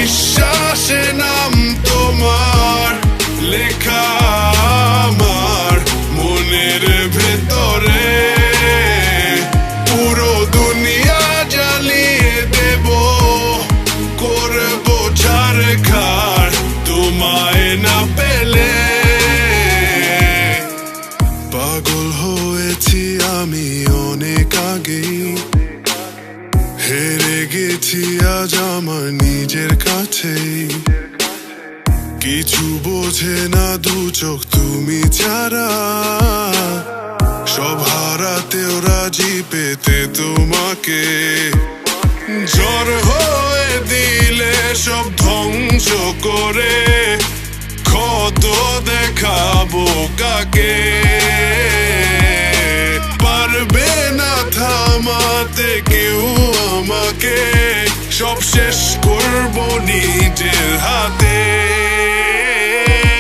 নিঃশ্বাসে নাম তোমার লেখা আমার মনের ভেতরে। পুরো দুনিয়া জ্বালিয়ে দেব, করবো ছারখার তোমায় না পেলে। পাগল হয়েছি আমি অনেক আগেই, হেরে গেছি আজ আমার নিজের কাছেই। কিছু বোঝে না দু চোখ তুমি ছাড়া, সব হারাতেও রাজি পেতে তোমাকে। ঝড় হয়ে দিলে সব ধ্বংস করে, ক্ষত দেখাবো কাকে। পারবে না থামাতে কেউ আমাকে, সব শেষ করবো নিজের হাতে।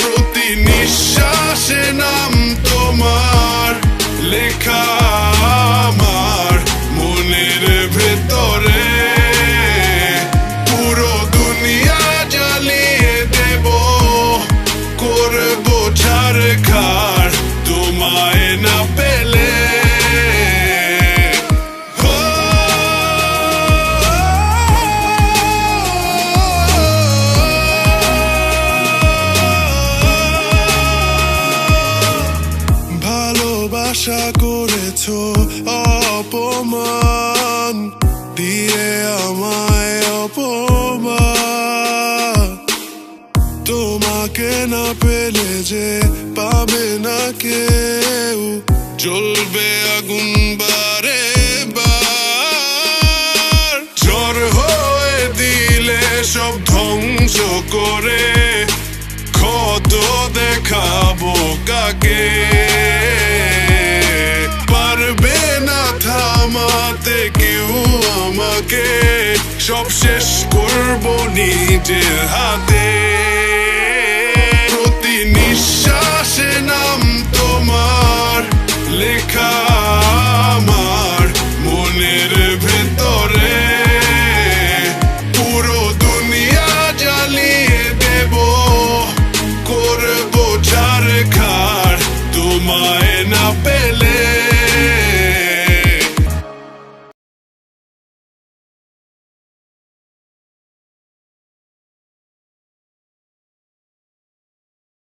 প্রতি নিঃশ্বাসে নাম তোমার লেখা আমার মনের ভেতরে। পুরো দুনিয়া জ্বালিয়ে দেব, করবো ছারখার তোমায় না পেলে। ভালোবাসা করেছো অপমান দিয়ে আমায় অপমান। তোমাকে না পেলে যে পাবে না কেউ, জ্বলবে আগুন বারে বার। ঝড় হয়ে দিলে সব ধ্বংস করে, ক্ষত দেখাবো কাকে। পারবে না থামাতে কেউ আমাকে, সব শেষ করবো নিজের হাতে। প্রতি নিঃশ্বাসে নাম তোমার লেখা আমার মনের ভেতরে। পুরো দুনিয়া জ্বালিয়ে দেব, করবো ছারখার তোমায় না পেলে।